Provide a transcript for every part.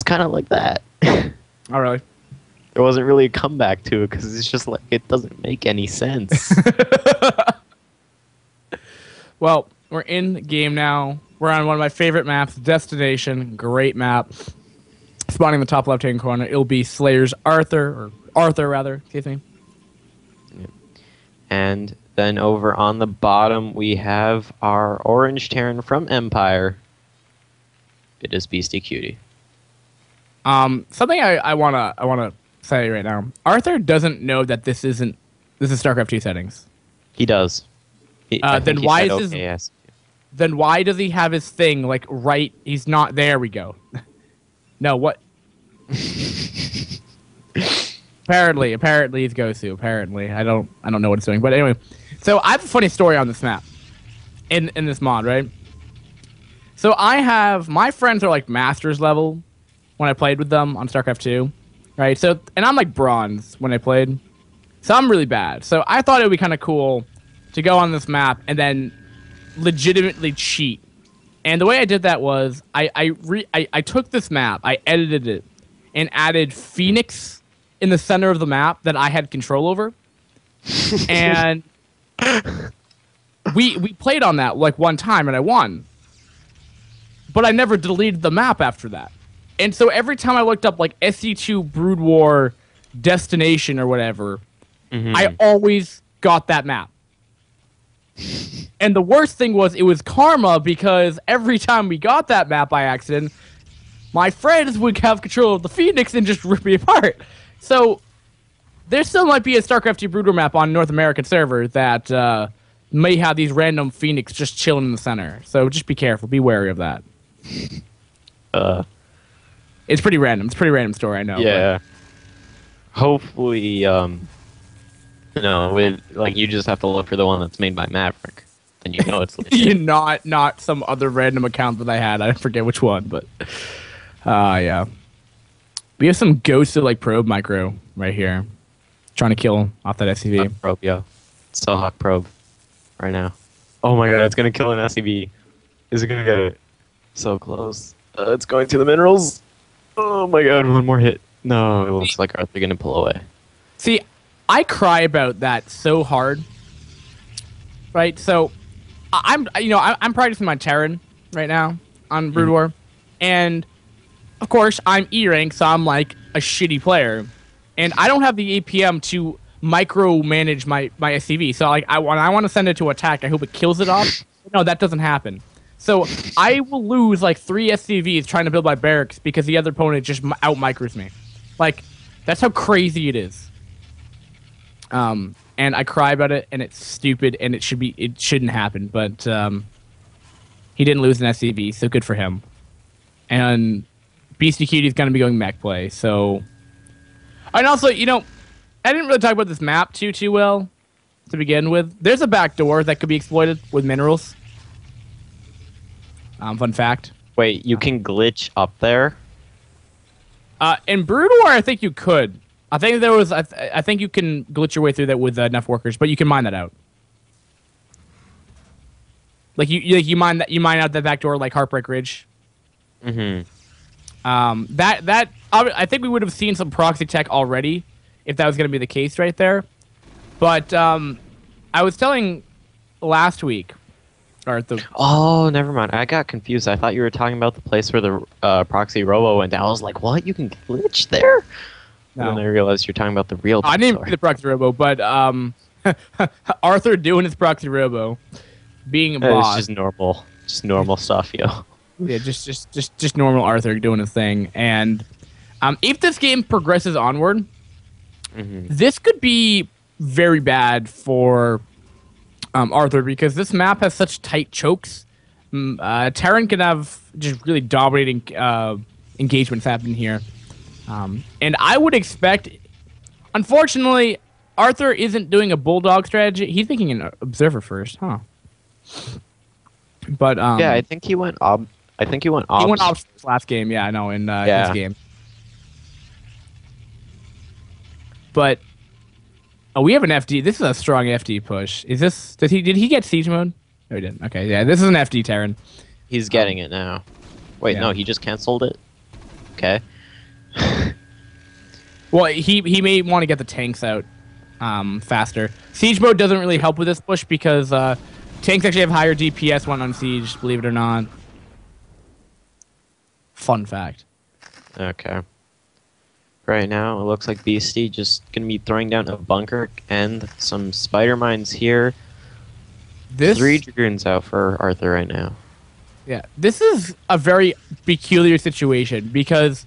kind of like that. Oh, really? There wasn't really a comeback to it because it's just like it doesn't make any sense. Well, we're in the game now. We're on one of my favorite maps, Destination. Great map. Spawning in the top left-hand corner, it'll be Slayer's Arthur, excuse me. Yep. And then over on the bottom, we have our orange Terran from Empire. It is BeastyQT. Something I wanna say right now. Arthur doesn't know that this is StarCraft 2 settings. He does. Then why is his? Then why does he have his thing like right? He's not. There we go. No, what? apparently it's Gosu. Apparently, I don't know what it's doing. But anyway, so I have a funny story on this map, in this mod, right? So I have my friends are like masters level when I played with them on StarCraft 2, right? So and I'm like bronze when I played, so I'm really bad. So I thought it would be kind of cool to go on this map and then legitimately cheat. And the way I did that was I took this map, I edited it, and added Phoenix in the center of the map that I had control over. And we played on that like one time and I won. But I never deleted the map after that. And so every time I looked up like SC2 Brood War Destination or whatever, I always got that map. And the worst thing was it was karma because every time we got that map by accident, my friends would have control of the Phoenix and just rip me apart. So there still might be a StarCraft 2 Brood War map on North American server that may have these random Phoenix just chilling in the center. So just be careful. Be wary of that. It's pretty random. It's a pretty random story, I know. Yeah. But hopefully, you just have to look for the one that's made by Maverick. Then you know it's legit. not some other random account that I had. I forget which one, but yeah. We have some ghosted like probe micro right here, trying to kill off that SCV. Hawk probe, yo. So hawk probe right now. Oh my god, it's gonna kill an SCV. Is it gonna get it? So close. It's going to the minerals. Oh my god, one more hit. No, it looks like Arthur gonna pull away. See, I cry about that so hard. Right, so I'm practicing my Terran right now on Brood War, and of course I'm E rank, so I'm like a shitty player, and I don't have the APM to micromanage my SCV. So like I want to send it to attack. I hope it kills it off. No, that doesn't happen. So I will lose like 3 SCVs trying to build my barracks because the other opponent just out micros me. Like that's how crazy it is. And I cry about it, and it's stupid, and it shouldn't happen. But he didn't lose an SCV, so good for him. And BeastyQT is going to be going mech play, so. And also, I didn't really talk about this map too well to begin with. There's a back door that could be exploited with minerals. Fun fact. Wait, you can glitch up there? In Brood War, I think you could. I think there was. I think you can glitch your way through that with enough workers, but you can mine that out. Like you mine out that back door like Heartbreak Ridge. Mm-hmm. I think we would have seen some proxy tech already if that was going to be the case right there. But I was telling last week. Oh, never mind. I got confused. I thought you were talking about the place where the proxy robo went down. I was like, what? You can glitch there? No. And then I realized you're talking about the real place. I didn't see the proxy robo, but Arthur doing his proxy robo, being a boss. It's just normal stuff, yo. Yeah, just normal Arthur doing his thing. And if this game progresses onward, this could be very bad for Arthur, because this map has such tight chokes. Terran can have just really dominating engagements happening here. And I would expect, unfortunately, Arthur isn't doing a bulldog strategy. He's thinking an observer first, huh? But yeah, I think he went ob. He went off last game. Yeah, I know in this game. But we have an FD. This is a strong FD push. Is this? Did he get siege mode? No, he didn't. Okay, yeah, this is an FD Terran. He's getting it now. Wait, no, he just canceled it. Okay. Well, he may want to get the tanks out faster. Siege mode doesn't really help with this push because tanks actually have higher DPS when on siege, believe it or not. Fun fact. Okay. Right now, it looks like Beastie just gonna be throwing down a bunker and some spider mines here. This 3 Dragoons out for Arthur right now. Yeah, this is a very peculiar situation because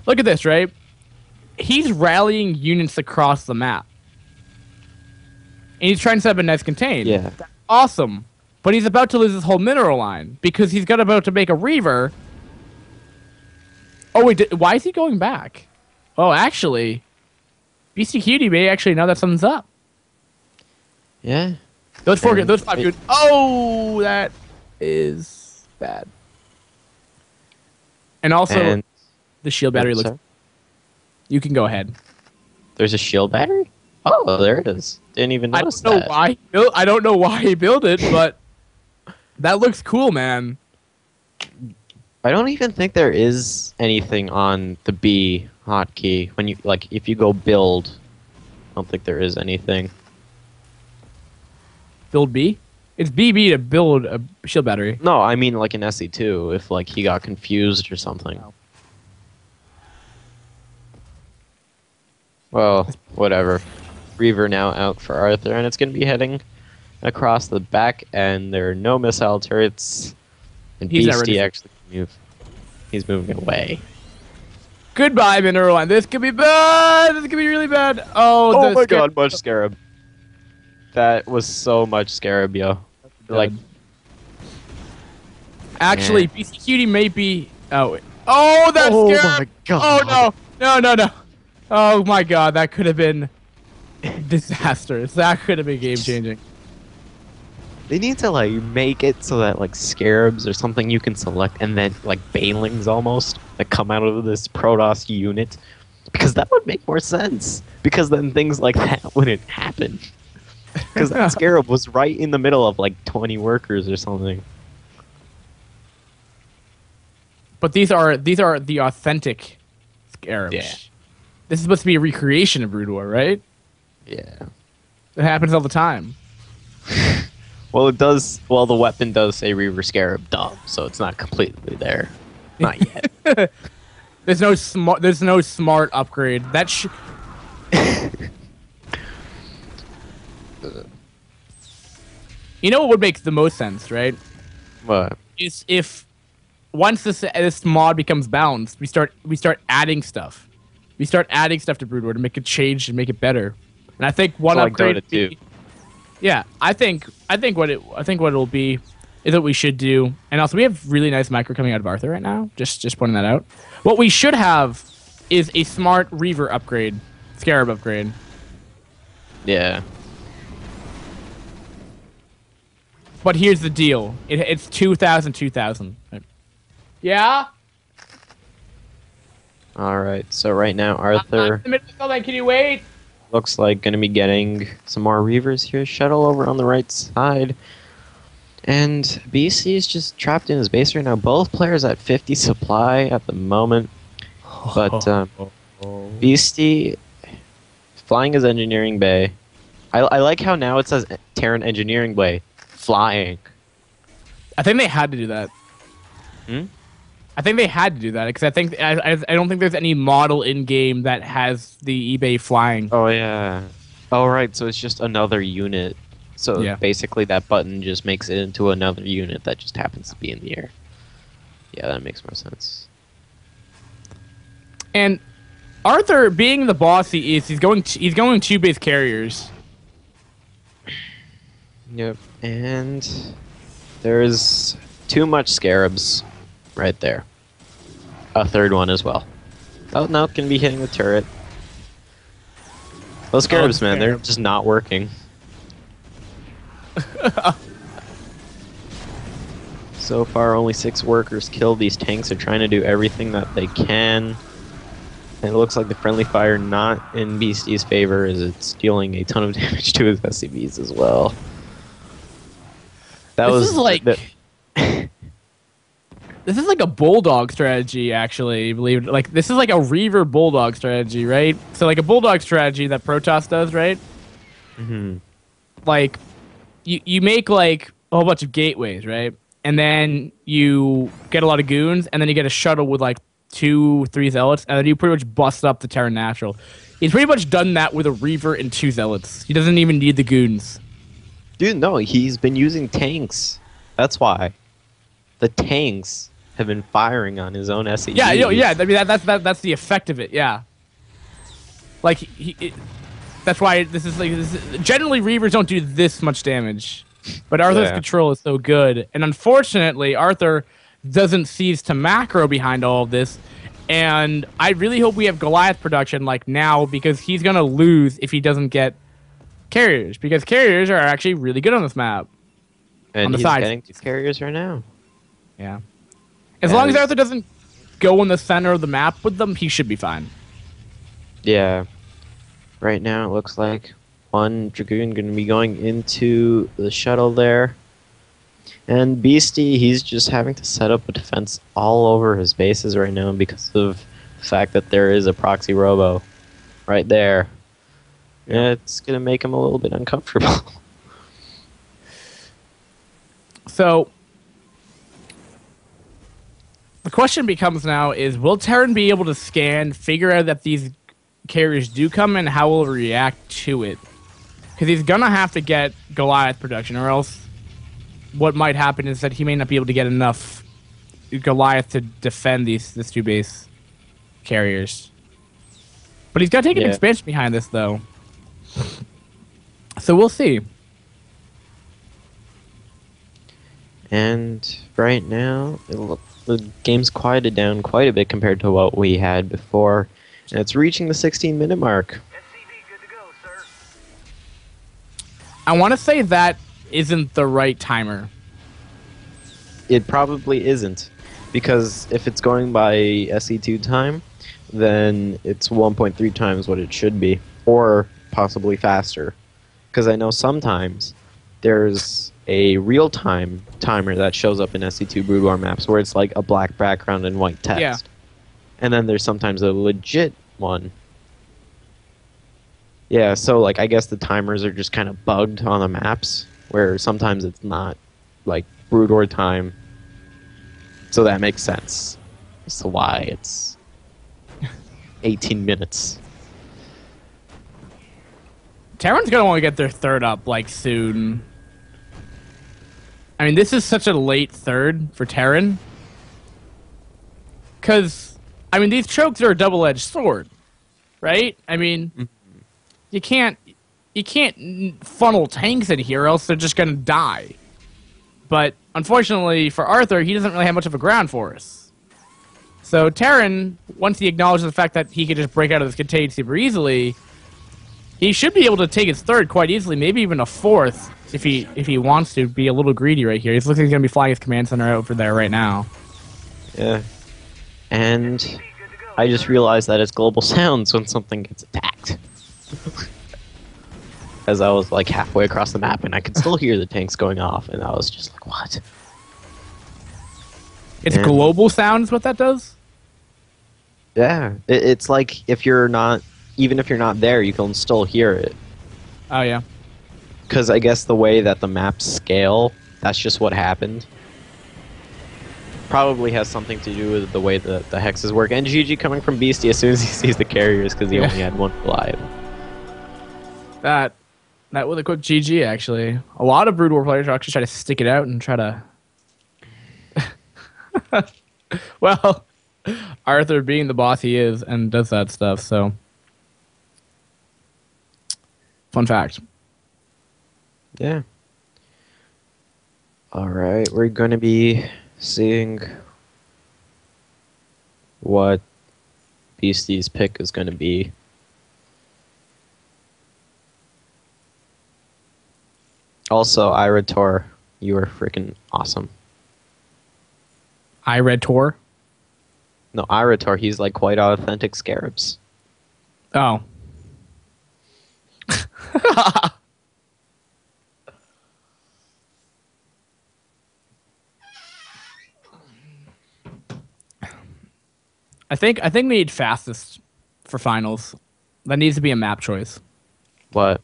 look at this, right? He's rallying units across the map. And he's trying to set up a nice contain. Yeah. That's awesome. But he's about to lose his whole mineral line because he's about to make a Reaver. Oh, wait, why is he going back? Oh, actually, BeastyQT may actually know that something's up. Yeah. Those 5 units. Oh, that is bad. And also, the shield battery looks... Sorry? You can go ahead. There's a shield battery? Oh, there it is. Didn't even notice that. I don't know why he built it, but that looks cool, man. I don't even think there is anything on the B hotkey. When you if you go build, I don't think there is anything. Build B? It's BB to build a shield battery. No, I mean like in SC2, if he got confused or something. Oh. Well, whatever. Reaver now out for Arthur, and it's going to be heading across the back, and there are no missile turrets. And Beastie actually he's moving away. Goodbye, mineral line. This could be bad. This could be really bad. Oh my god, much scarab. That was so much scarab, yo. Actually, BeastyQT may be. Oh, that's scarab. Oh my god. Oh no. Oh my god, that could have been disastrous. That could have been game changing. They need to make it so that scarabs or something you can select, and then banelings almost that come out of this Protoss unit, because that would make more sense. Because then things like that wouldn't happen. Because that scarab was right in the middle of 20 workers or something. But these are the authentic scarabs. Yeah. This is supposed to be a recreation of Brood War, right? Yeah. It happens all the time. Well, it does. Well, the weapon does say Reaver Scarab Dumb, so it's not completely there. Not yet. There's no smart upgrade. You know what would make the most sense, right? What? Is if once this mod becomes balanced, we start adding stuff. We start adding stuff to Brood War to make it change and make it better. And I think one upgrade. Yeah, I think what it'll be is what we should do. And also, we have really nice micro coming out of Arthur right now. Just pointing that out. What we should have is a smart Reaver upgrade, Scarab upgrade. Yeah. But here's the deal. It's 2,000. Yeah? Alright, so right now Arthur Can you wait? looks like going to be getting some more Reavers here. Shuttle over on the right side. And BC is just trapped in his base right now. Both players at 50 supply at the moment. But Beastie flying his engineering bay. I like how now it says Terran engineering bay. Flying. I think they had to do that. Hmm? I think they had to do that because I don't think there's any model in game that has the eBay flying. Oh yeah. Oh right, so it's just another unit. So yeah. Basically that button just makes it into another unit that just happens to be in the air. Yeah, that makes more sense. And Arthur, being the boss he is, he's going 2 base carriers. Yep. And there's too much scarabs right there. A third one as well. Oh, no, it can be hitting the turret. Those scarabs, man, they're just not working. So far, only 6 workers killed. These tanks are trying to do everything that they can. And it looks like the friendly fire not in Beastie's favor, as it's dealing a ton of damage to his SCVs as well. That this was is like... This is like a bulldog strategy, actually. Believe it. Like this is like a Reaver bulldog strategy, right? So like a bulldog strategy that Protoss does, right? Mm-hmm. Like you make like a whole bunch of gateways, right? And then you get a lot of goons, and then you get a shuttle with like 2, 3 zealots, and then you pretty much bust up the Terran Natural. He's pretty much done that with a Reaver and 2 zealots. He doesn't even need the goons. Dude, no, he's been using tanks. That's why. The tanks have been firing on his own SCVs. Yeah, yeah. I mean, that's the effect of it. Yeah. Like that's why this is like generally Reavers don't do this much damage, but Arthur's control is so good, and unfortunately Arthur doesn't cease to macro behind all of this. And I really hope we have Goliath production like now, because he's gonna lose if he doesn't get carriers, because carriers are actually really good on this map. And on the he's sides. getting 2 carriers right now. Yeah. As long as Arthur doesn't go in the center of the map with them, he should be fine. Yeah. Right now, it looks like 1 Dragoon going to be going into the shuttle there. And Beastie, he's just having to set up a defense all over his bases right now because of the fact that there is a proxy robo right there. Yeah, it's going to make him a little bit uncomfortable. So the question becomes now is, will Terran be able to scan, figure out that these carriers do come, and how will he react to it? Because he's going to have to get Goliath production, or else what might happen is that he may not be able to get enough Goliath to defend these 2 base carriers. But he's got to take an expansion behind this, though. So we'll see. And right now, the game's quieted down quite a bit compared to what we had before. And it's reaching the 16-minute mark. I want to say that isn't the right timer. It probably isn't. Because if it's going by SC2 time, then it's 1.3 times what it should be. Or possibly faster. Because I know sometimes there's a real-time timer that shows up in SC2 Brood War maps where it's like a black background and white text. Yeah. And then there's sometimes a legit one. Yeah, so like I guess the timers are just kind of bugged on the maps where sometimes it's not like Brood War time. So that makes sense as to why it's 18 minutes. Terran's gonna want to get their third up like soon. I mean, this is such a late third for Terran. Because, I mean, these chokes are a double-edged sword, right? I mean, you can't funnel tanks in here, or else they're just gonna die. But unfortunately for Arthur, he doesn't really have much of a ground force. So Terran, once he acknowledges the fact that he can just break out of this contain super easily, he should be able to take his third quite easily, maybe even a fourth if he wants to be a little greedy right here. He looks like he's going to be flying his command center over there right now. Yeah. And I just realized that it's global sounds when something gets attacked. As I was like halfway across the map and I could still hear the tanks going off, and I was just like, what? It's global sound is what that does? Yeah. It's like if you're not, even if you're not there, you can still hear it. Oh, yeah. Because I guess the way that the maps scale, that's just what happened. Probably has something to do with the way the hexes work. And GG coming from Beastie as soon as he sees the carriers, because he only had 1 Goliath. That would equip GG, actually. A lot of Brood War players are actually trying to stick it out and try to... Well, Arthur being the boss he is and does that stuff, so... Fun fact. Yeah. Alright, we're going to be seeing what Beastie's pick is going to be. Also, Irator, you are freaking awesome. Irator? No, Irator, he's like quite authentic scarabs. Oh. I think we need fastest for finals. That needs to be a map choice. What?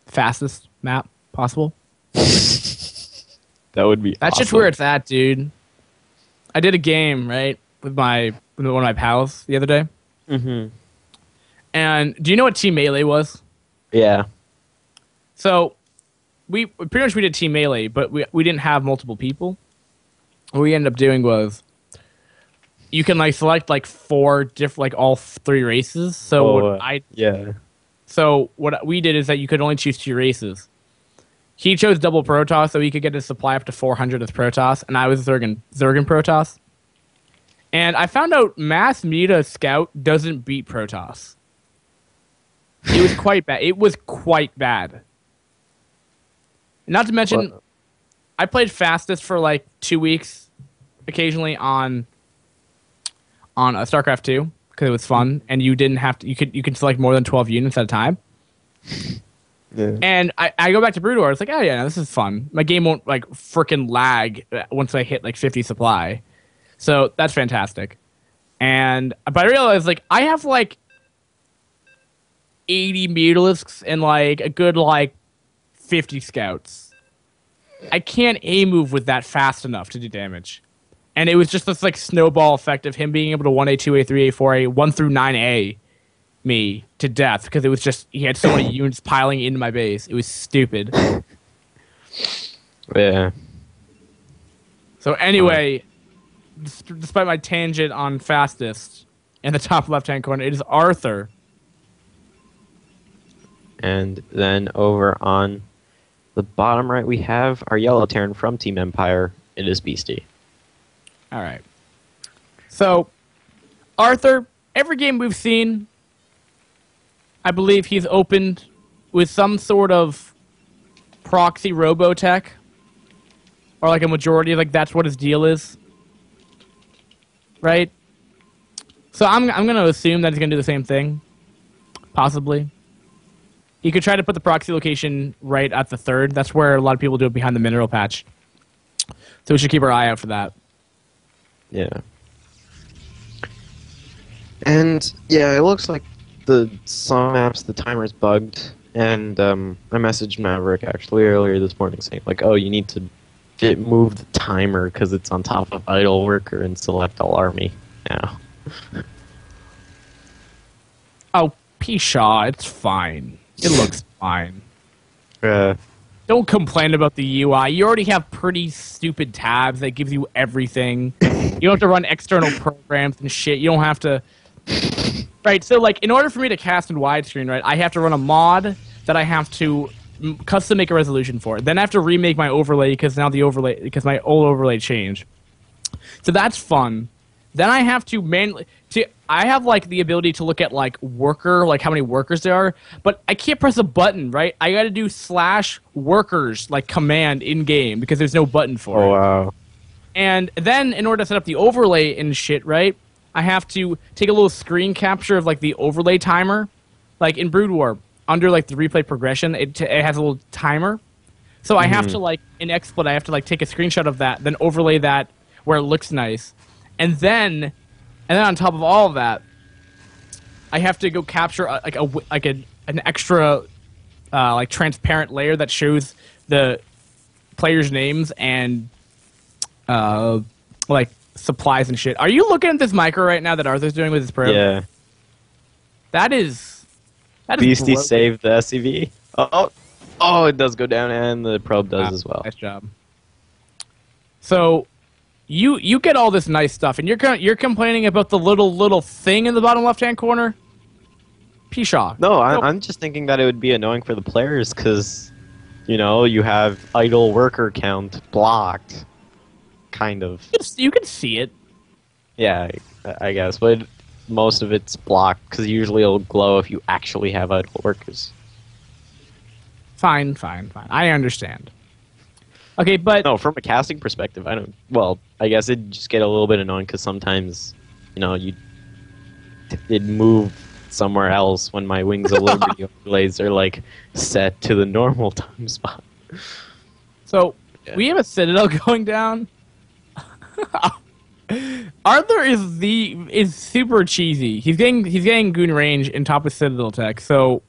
Fastest map possible. That would be. That's awesome. just where it's at, dude. I did a game right with one of my pals the other day. Mm-hmm. And do you know what Team Melee was? Yeah. So we pretty much did Team Melee, but we didn't have multiple people. What we ended up doing was you can like select like 4 different, like all 3 races. So So what we did is that you could only choose 2 races. He chose double Protoss, so he could get his supply up to 400 as Protoss, and I was Zergan Protoss. And I found out Mass Meta Scout doesn't beat Protoss. It was quite bad. It was quite bad. Not to mention, I played fastest for like 2 weeks, occasionally on StarCraft 2 because it was fun, and you didn't have to. You could select more than 12 units at a time. Yeah. And I go back to Brood War. It's like, oh yeah, no, this is fun. My game won't like freaking lag once I hit like 50 supply, so that's fantastic. But I realized like I have like 80 Mutalisks and like a good like 50 scouts. I can't A move with that fast enough to do damage. And it was just this like snowball effect of him being able to 1A, 2A, 3A, 4A, 1 through 9A me to death because it was just he had so many units piling into my base. It was stupid. Yeah. So anyway, despite my tangent on fastest in the top left-hand corner, it is Arthur. And then over on the bottom right, we have our Yellow Terran from Team Empire. It is Beastie. All right. So, Arthur, every game we've seen, I believe he's opened with some sort of proxy robotech. Or like a majority, like that's what his deal is. Right? So I'm going to assume that he's going to do the same thing. Possibly. He could try to put the proxy location right at the 3rd. That's where a lot of people do it behind the mineral patch. So we should keep our eye out for that. Yeah. And yeah, it looks like some maps, the timer's bugged. And I messaged Maverick actually earlier this morning saying like, oh, you need to move the timer because it's on top of idle worker and select all army now. Oh, Pshaw, it's fine. It looks fine. Don't complain about the UI. You already have pretty stupid tabs that gives you everything. You don't have to run external programs and shit. You don't have to... Right, so like, in order for me to cast in widescreen, right, I have to run a mod that I have to custom make a resolution for. Then I have to remake my overlay because now because my old overlay changed. So that's fun. Then I have to manually... I have like the ability to look at like worker, like how many workers there are, but I can't press a button, right? I got to do /workers like command in game because there's no button for it. Oh wow! And then in order to set up the overlay and shit, right? I have to take a little screen capture of like the overlay timer, like in Brood War under like the replay progression. It has a little timer, so I have to like in XSplit I have to like take a screenshot of that, then overlay that where it looks nice, and then on top of all of that, I have to go capture an extra like transparent layer that shows the players' names and like supplies and shit. Are you looking at this micro right now that Arthur's doing with his probe? Yeah. That is Beastie saved the SCV. Oh, it does go down, and the probe does as well. Nice job. So. You get all this nice stuff, and you're complaining about the little thing in the bottom left-hand corner? Pshaw. No, I'm just thinking that it would be annoying for the players, because, you know, you have idle worker count blocked, kind of. You can see it. Yeah, I guess, but most of it's blocked, because usually it'll glow if you actually have idle workers. Fine. I understand. Okay, but... No, from a casting perspective, I don't... Well, I guess it'd just get a little bit annoying because sometimes, you know, it'd move somewhere else when my Wings of Liberty overlays are, like, set to the normal time spot. So, we have a Citadel going down. Arthur is super cheesy. He's getting goon range in top of Citadel tech, so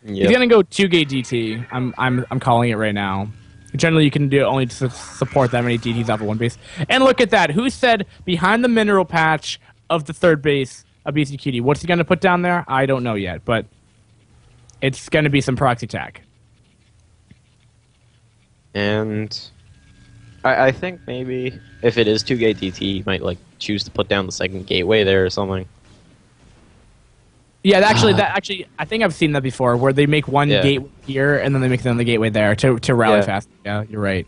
he's gonna go 2-gate DT. I'm calling it right now. Generally, you can do it only to support that many DTs off of one base. And look at that. Who said behind the mineral patch of the third base of BeastyQT? What's he gonna put down there? I don't know yet, but it's gonna be some proxy tech. And I think maybe if it is 2-gate DT, he might like choose to put down the second gateway there or something. Yeah, actually, I think I've seen that before, where they make one gateway here and then they make another gateway there to rally fast. Yeah, you're right.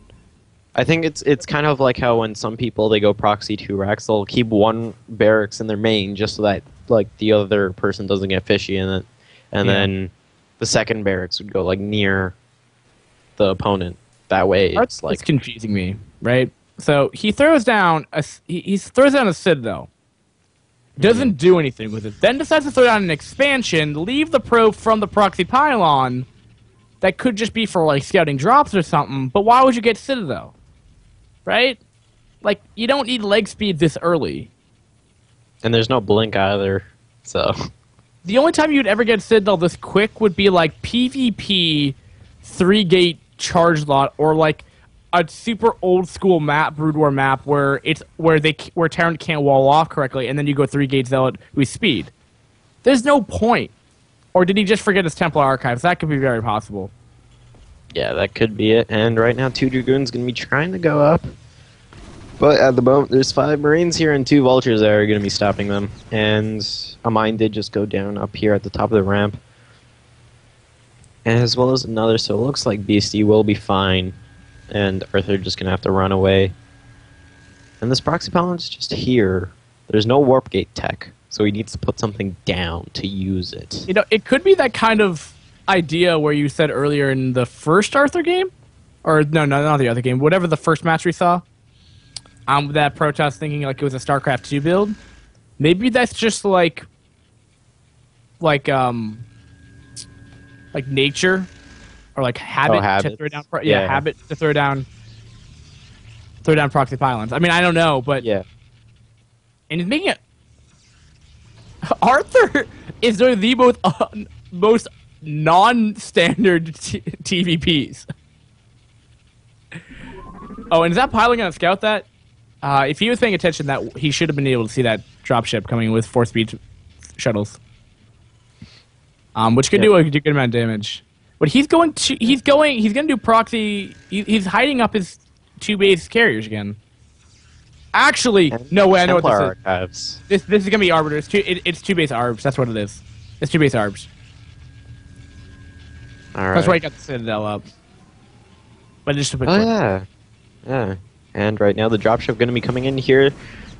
I think it's kind of like how when some people they go proxy 2 racks, they'll keep one barracks in their main just so that like the other person doesn't get fishy in it, and then the second barracks would go like near the opponent. That way, it's like confusing me, right? So he throws down he throws down a Citadel. Doesn't do anything with it. Then decides to throw down an expansion, leave the probe from the proxy pylon. That could just be for like scouting drops or something. But why would you get Citadel? Right? Like, you don't need leg speed this early. And there's no blink either, so... The only time you'd ever get Citadel this quick would be like PvP 3-gate charge lot, or like a super old school map, Brood War map, where Terran can't wall off correctly, and then you go 3 gates out with speed. There's no point. Or did he just forget his Templar archives? That could be very possible. Yeah, that could be it. And right now, 2 Dragoons going to be trying to go up. But at the moment, there's 5 Marines here and 2 Vultures that are going to be stopping them. And a mine did just go down up here at the top of the ramp. As well as another, so it looks like Beastie will be fine. And Arthur just going to have to run away. And this proxy pylon's just here. There's no warp gate tech, so he needs to put something down to use it. You know, it could be that kind of idea where you said earlier in the first Arthur game? Or, no, not the other game. Whatever the first match we saw. That Protoss thinking like it was a StarCraft 2 build. Maybe that's just like nature, or like habit to throw down. Habit to throw down proxy pylons. I mean, I don't know, but yeah. And he's making it. Arthur is doing the most non-standard TVPs. Oh, and is that pylon gonna scout that? If he was paying attention, that he should have been able to see that dropship coming with 4-speed shuttles, which could do a good amount of damage. But he's gonna do proxy. He's hiding up his 2 base carriers again. Actually, no way. I know what this is. This is gonna be Arbiter. It's 2 base arbs. That's what it is. It's 2 base arbs. All right. That's why he got the Citadel up. But just a bit. Yeah. And right now the dropship going to be coming in here.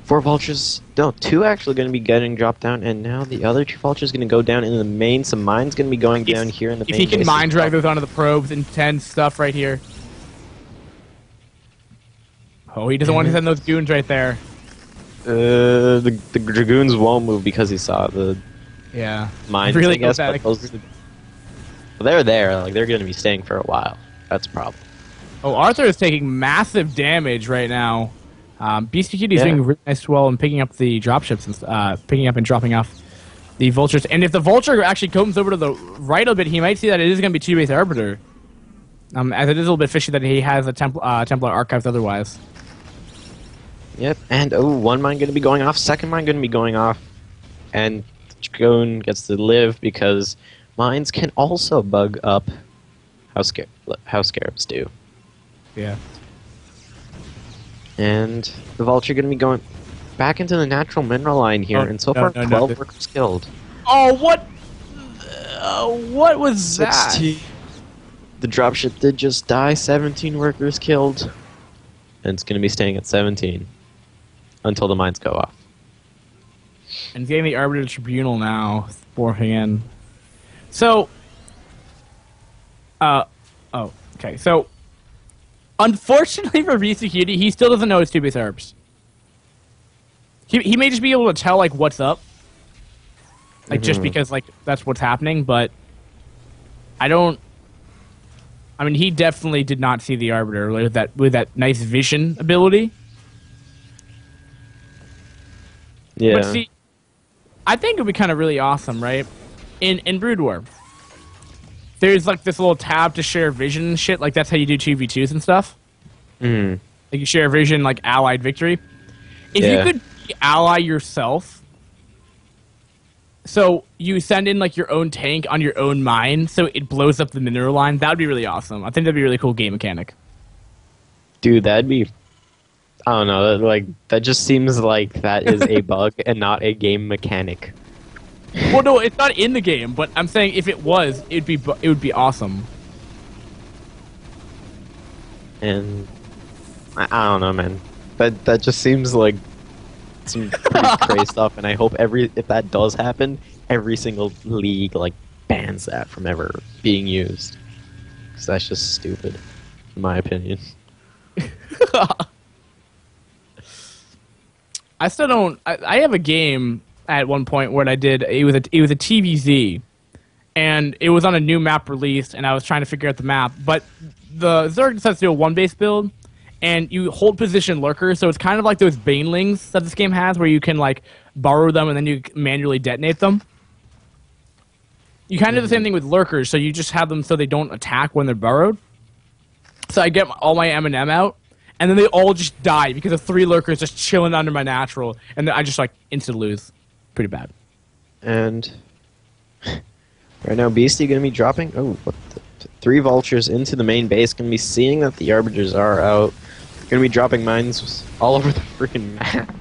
4 Vultures, no, 2 actually going to be getting dropped down, and now the other 2 Vultures going to go down in the main. Some mines going to be going down here in the main. If he can mine drag those onto the probes, intense stuff right here. Oh, he doesn't want to send those goons right there. The Dragoons won't move because he saw the mines, really I guess, but they're there. Like, they're going to be staying for a while. That's a problem. Oh, Arthur is taking massive damage right now. BeastyQT is doing really nice well in picking up the dropships and picking up and dropping off the Vultures. And if the Vulture actually comes over to the right a bit, he might see that it is going to be 2 base Arbiter. As it is a little bit fishy that he has a Templar archives otherwise. Yep, and 1 mine going to be going off, 2nd mine going to be going off, and Dragoon gets to live because mines can also bug up how Scarabs do. Yeah. And the Vulture going to be going back into the natural mineral line here, and so far 12 workers killed. Oh, what? What was 16. that? The dropship did just die, 17 workers killed. And it's going to be staying at 17 until the mines go off. And he's getting the Arbiter Tribunal now, morphing in. So, okay, so unfortunately for BeastyQT, he still doesn't know his 2 base arbs. He may just be able to tell like what's up, like just because like that's what's happening. But I mean, he definitely did not see the Arbiter with that nice vision ability. Yeah. But see, I think it'd be kind of really awesome, right? In Brood War, there's like this little tab to share vision and shit. Like that's how you do 2v2s and stuff. Mm. Like you share vision, like allied victory. If you Yeah. could ally yourself, so you send in like your own tank on your own mine, so it blows up the mineral line. That would be really awesome. I think that'd be a really cool game mechanic. Dude, that'd be. I don't know. That just seems like that is a bug and not a game mechanic. Well, no, it's not in the game, but I'm saying if it was, it would be awesome. And I don't know, man. That just seems like some pretty crazy stuff. And I hope if that does happen, every single league like bans that from ever being used. Because that's just stupid, in my opinion. I still don't. I have a game at one point where I did. It was a TVZ, and it was on a new map release, and I was trying to figure out the map. But the Zerg decides to do a one-base build, and you hold position lurkers, so it's kind of like those banelings that this game has, where you can like borrow them and then you manually detonate them. You kind of do the same thing with lurkers, so you just have them so they don't attack when they're burrowed. So I get all my M&M out, and then they all just die because of 3 lurkers just chilling under my natural, and then I just like instant lose. Pretty bad. And right now, Beastie gonna be dropping. Oh, what? 3 vultures into the main base. Gonna be seeing that the arbiters are out. Gonna be dropping mines all over the freaking map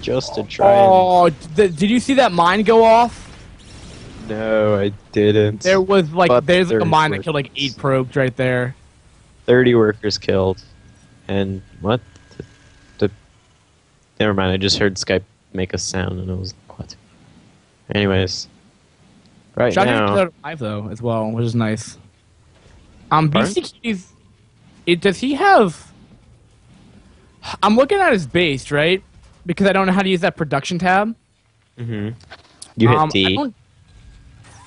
just to try. Oh, did you see that mine go off? No, I didn't. There was like But there's like a there's mine that workers. killed like 8 probes right there. 30 workers killed. And what? Never mind, I just heard Skype make a sound and I was like, what? Anyways. Right Shotgun now. out alive though as well, which is nice. Pardon? BCQ's does he have I'm looking at his base, right? Because I don't know how to use that production tab. Mm-hmm. You hit D.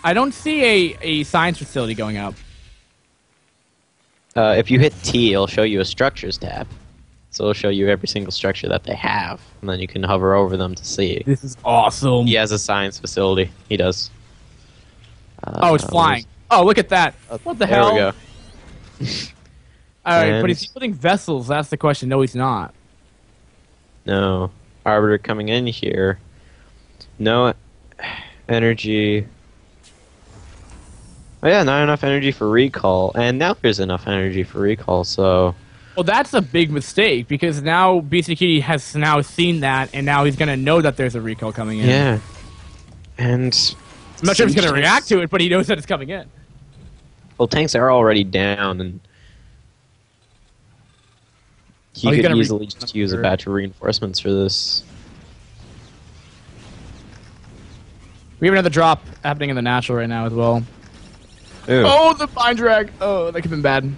I don't see a science facility going up. If you hit T, it'll show you a structures tab. So it'll show you every single structure that they have, and then you can hover over them to see. This is awesome. He has a science facility. He does. Oh, it's flying. Oh, look at that. What the hell? There we go. Alright, but he's building vessels. That's the question. No, he's not. No. Arbiter coming in here. No energy. Oh yeah, not enough energy for recall. And now there's enough energy for recall, so... Well, that's a big mistake, because now BCQT has now seen that, and now he's going to know that there's a recall coming in. Yeah. And... I'm not sure if he's going to react to it, but he knows that it's coming in. Well, tanks are already down, and... He could easily just use a batch of reinforcements for this. We have another drop happening in the natural right now as well. Ooh. Oh, the mine drag! Oh, that could have been bad.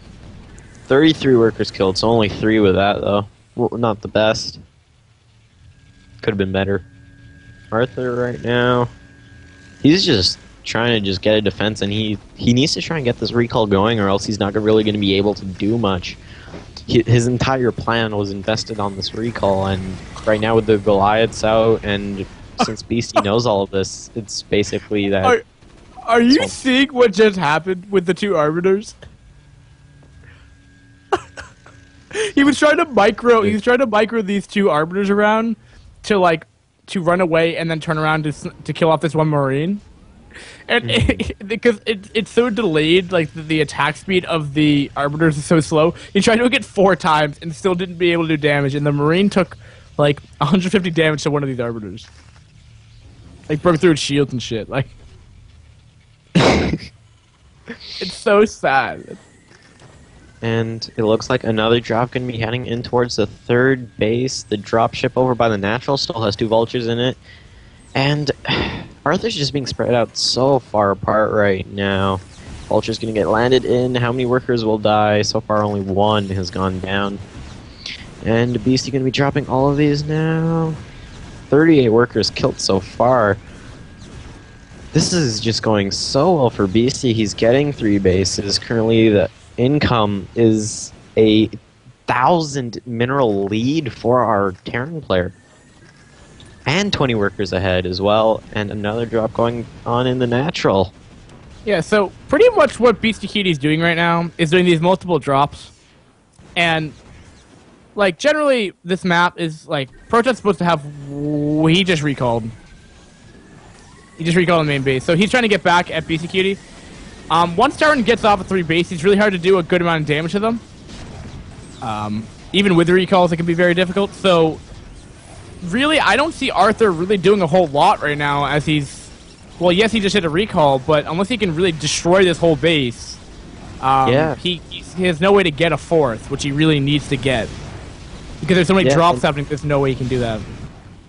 33 workers killed, so only 3 with that, though. Well, not the best. Could have been better. Arthur right now, he's just trying to just get a defense, and he needs to try and get this recall going, or else he's not really going to be able to do much. His entire plan was invested on this recall, and right now with the Goliaths out, and since Beastie knows all of this, it's basically that... Are you seeing what just happened with the 2 arbiters? He was trying to micro these 2 arbiters around to run away and then turn around to kill off this one marine. And because it's so delayed, like the attack speed of the arbiters is so slow. He tried to get 4 times and still didn't be able to do damage, and the marine took like 150 damage to one of these arbiters. Like broke through its shields and shit. Like it's so sad. And it looks like another drop going to be heading in towards the 3rd base. The drop ship over by the natural still has 2 vultures in it. And Arthur's just being spread out so far apart right now. Vulture's going to get landed in. How many workers will die? So far only 1 has gone down. And Beastie going to be dropping all of these now. 38 workers killed so far. This is just going so well for Beastie. He's getting 3 bases. Currently the income is a 1,000 mineral lead for our Terran player. and 20 workers ahead as well, and another drop going on in the natural. Yeah, so pretty much what BeastyQT is doing right now is doing these multiple drops, and like generally this map is like Protost's supposed to have. He just recalled. He just recalled the main base, so he's trying to get back at BeastyQT. Once Terran gets off a 3 base, it's really hard to do a good amount of damage to them. Even with the recalls, it can be very difficult. So really, I don't see Arthur really doing a whole lot right now, as he's. Well, yes, he just hit a recall, but unless he can really destroy this whole base, he has no way to get a 4th, which he really needs to get. Because there's so many drops happening, there's no way he can do that.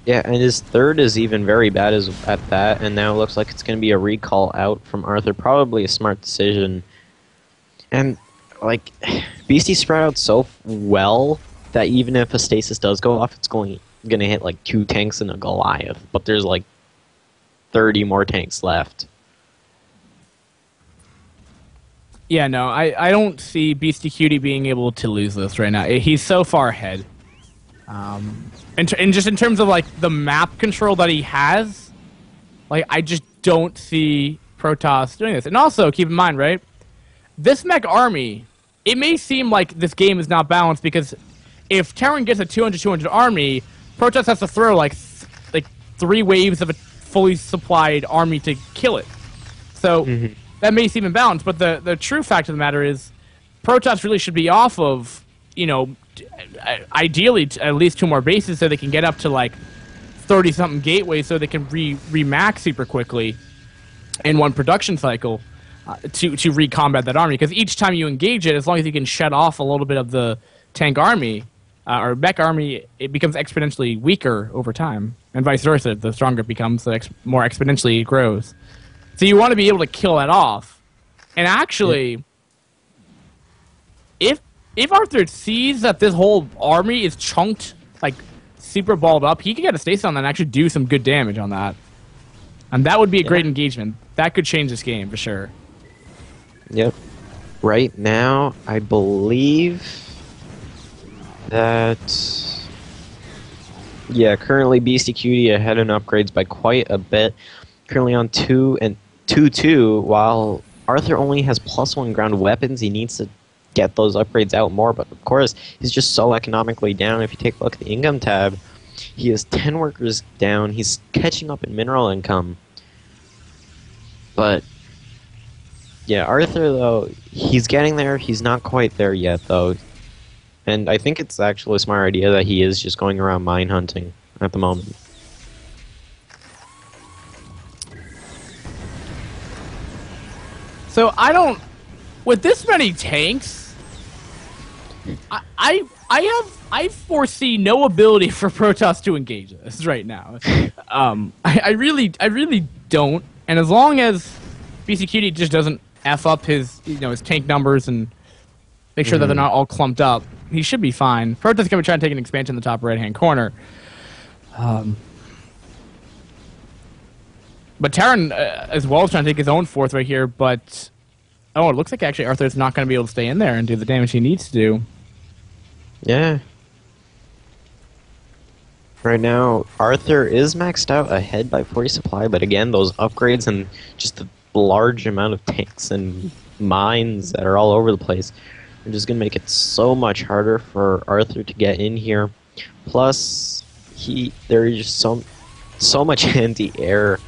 Yeah, and his 3rd is even very bad at that, and now it looks like it's going to be a recall out from Arthur. Probably a smart decision. And, like, Beastie spread out so well that even if a stasis does go off, it's going to hit, like, 2 tanks and a Goliath. But there's, like, 30 more tanks left. Yeah, no, I don't see BeastyQT being able to lose this right now. He's so far ahead. And just in terms of like the map control that he has, like I just don't see Protoss doing this. And also keep in mind, right? This mech army, it may seem like this game is not balanced because if Terran gets a 200-200 army, Protoss has to throw like 3 waves of a fully supplied army to kill it. So that may seem imbalanced, but the true fact of the matter is Protoss really should be off of, you know, ideally at least 2 more bases so they can get up to like 30-something gateways so they can re-max super quickly in one production cycle to re-combat that army. Because each time you engage it, as long as you can shut off a little bit of the tank army or mech army, it becomes exponentially weaker over time. And vice versa. The stronger it becomes, the more exponentially it grows. So you want to be able to kill that off. And actually, if Arthur sees that this whole army is chunked, like, super balled up, he could get a stasis on that and actually do some good damage on that. And that would be a great engagement. That could change this game, for sure. Yep. Right now, I believe that... Yeah, currently BeastyQT ahead in upgrades by quite a bit. Currently on 2 and 2-2, while Arthur only has +1 ground weapons. He needs to get those upgrades out more, but of course, he's just so economically down. If you take a look at the income tab, he has 10 workers down. He's catching up in mineral income. But, yeah, Arthur, though, he's getting there. He's not quite there yet, though. And I think it's actually a smart idea that he is just going around mine hunting at the moment. So I don't... With this many tanks, I foresee no ability for Protoss to engage this right now. I really don't. And as long as BeastyQT just doesn't F up his tank numbers and make sure that they're not all clumped up, he should be fine. Protoss can try and take an expansion in the top right-hand corner. But Terran, as well, is trying to take his own 4th right here, but... Oh, it looks like actually Arthur's not going to be able to stay in there and do the damage he needs to do. Yeah. Right now, Arthur is maxed out ahead by 40 supply, but again, those upgrades and just the large amount of tanks and mines that are all over the place are just going to make it so much harder for Arthur to get in here. Plus, there is just so much anti-air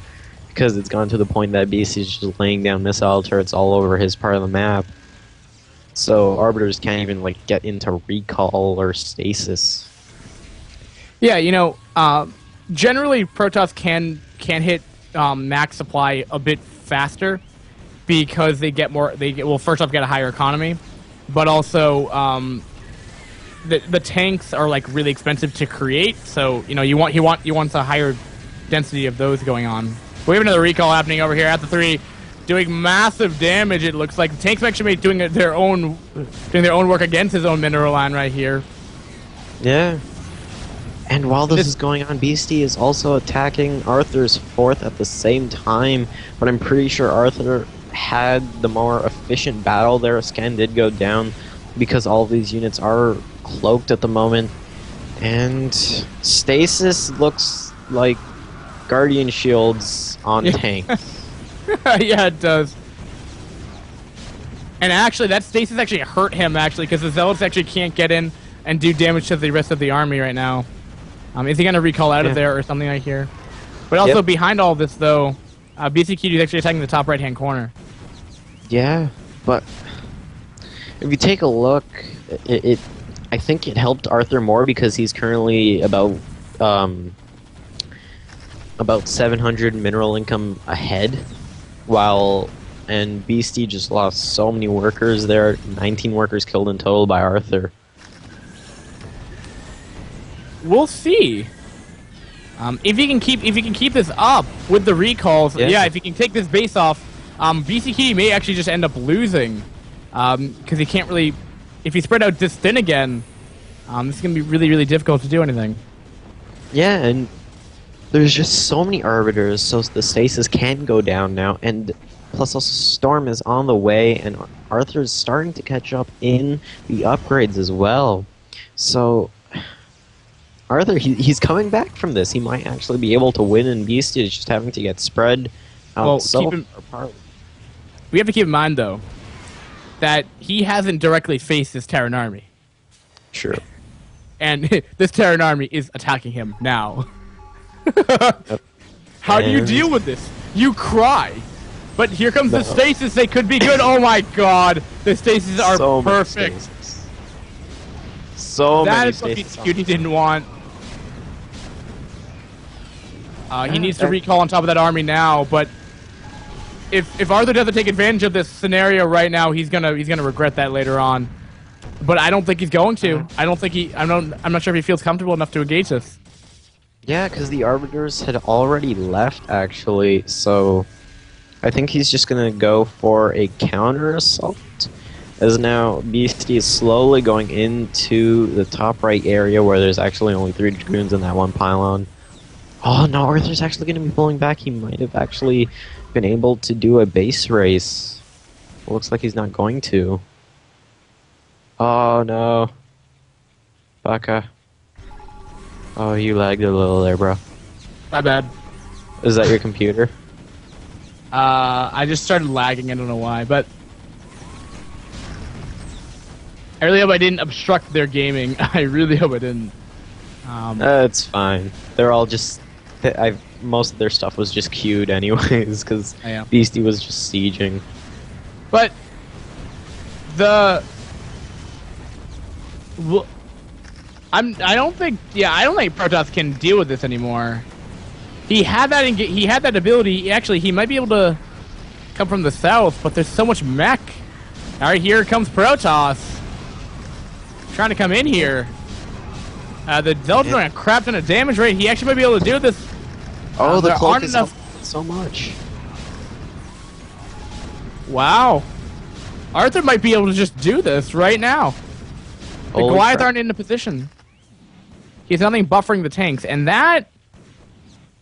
because it's gone to the point that Beastie's just laying down missile turrets all over his part of the map. So Arbiters can't even like get into recall or stasis. Yeah, generally Protoss can hit max supply a bit faster because they get more. Well, first off, get a higher economy, but also the tanks are like really expensive to create. So you want a higher density of those going on. We have another recall happening over here at the 3, doing massive damage. It looks like the tanks actually doing their own work against his own mineral line right here. Yeah. And while this is going on, Beastie is also attacking Arthur's 4th at the same time. But I'm pretty sure Arthur had the more efficient battle there. A scan did go down because all of these units are cloaked at the moment. And stasis looks like guardian shields on tanks. Yeah, it does. And actually, that stasis actually hurt him, actually, because the Zealots actually can't get in and do damage to the rest of the army right now. Is he going to recall out of there or something I hear? But also, behind all this, though, BCQT is actually attacking the top right-hand corner. Yeah, but if you take a look, I think it helped Arthur more because he's currently about 700 mineral income ahead, and Beastie just lost so many workers there. 19 workers killed in total by Arthur. We'll see. If he can keep this up with the recalls, if he can take this base off, BCQT may actually just end up losing, because he can't really. If he spread out this thin again, this is gonna be really, really difficult to do anything. Yeah, and there's just so many arbiters, so the stasis can go down now, and plus also Storm is on the way, and Arthur's starting to catch up in the upgrades as well. So Arthur, he's coming back from this. He might actually be able to win, and Beastie is just having to get spread out apart. We have to keep in mind, though, that he hasn't directly faced this Terran army. Sure. And this Terran army is attacking him now. How do you deal with this? You cry. But here comes the stasis. They could be good. Oh my god. The stasis are so perfect. So that is what BCQT didn't want. He needs to recall on top of that army now, but if Arthur doesn't take advantage of this scenario right now, he's gonna regret that later on. But I don't think he's going to. I'm not sure if he feels comfortable enough to engage this. Yeah, because the Arbiters had already left, actually, so I think he's just gonna go for a counter-assault, as now Beastie is slowly going into the top right area where there's actually only 3 Dragoons in that one pylon. Oh no, Arthur's actually gonna be pulling back. He might have actually been able to do a base race. It looks like he's not going to. Oh no. Pucca. Oh, you lagged a little there, bro. My bad. Is that your computer? I just started lagging, I don't know why, but I really hope I didn't obstruct their gaming. I really hope I didn't. It's fine. They're all just... most of their stuff was just queued anyways, because Beastie was just sieging. But the... I don't think Protoss can deal with this anymore. He had that ability. Actually, he might be able to come from the south, but there's so much mech. All right, here comes Protoss trying to come in here. The Zealot's doing a crap ton of damage rate. He actually might be able to do this. Oh, the cloak is up so much. Wow. Arthur might be able to just do this right now. The Goliath aren't in a position. He's nothing buffering the tanks, and that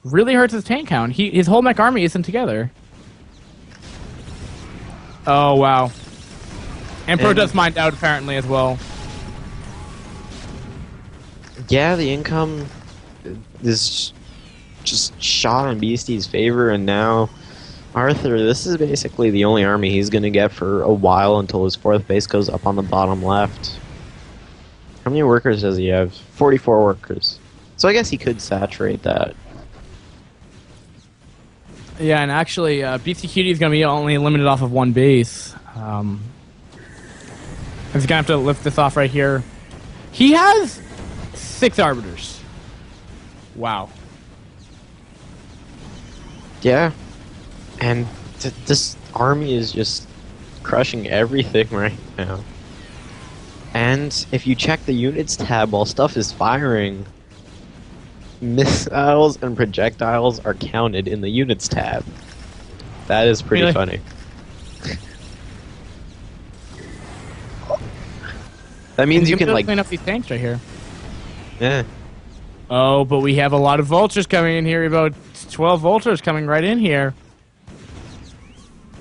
really hurts his tank count. His whole mech army isn't together. Oh, wow. And Protoss mined out, apparently, as well. Yeah, the income is just shot in Beastie's favor, and now Arthur, this is basically the only army he's going to get for a while until his 4th base goes up on the bottom left. How many workers does he have? 44 workers. So I guess he could saturate that. Yeah, and actually, BCQT is going to be only limited off of 1 base. He's going to have to lift this off right here. He has 6 Arbiters. Wow. Yeah. And this army is just crushing everything right now. And if you check the units tab while stuff is firing, missiles and projectiles are counted in the units tab. That is pretty funny. That means you can like clean up these tanks right here. Yeah. Oh, but we have a lot of vultures coming in here. About 12 vultures coming right in here.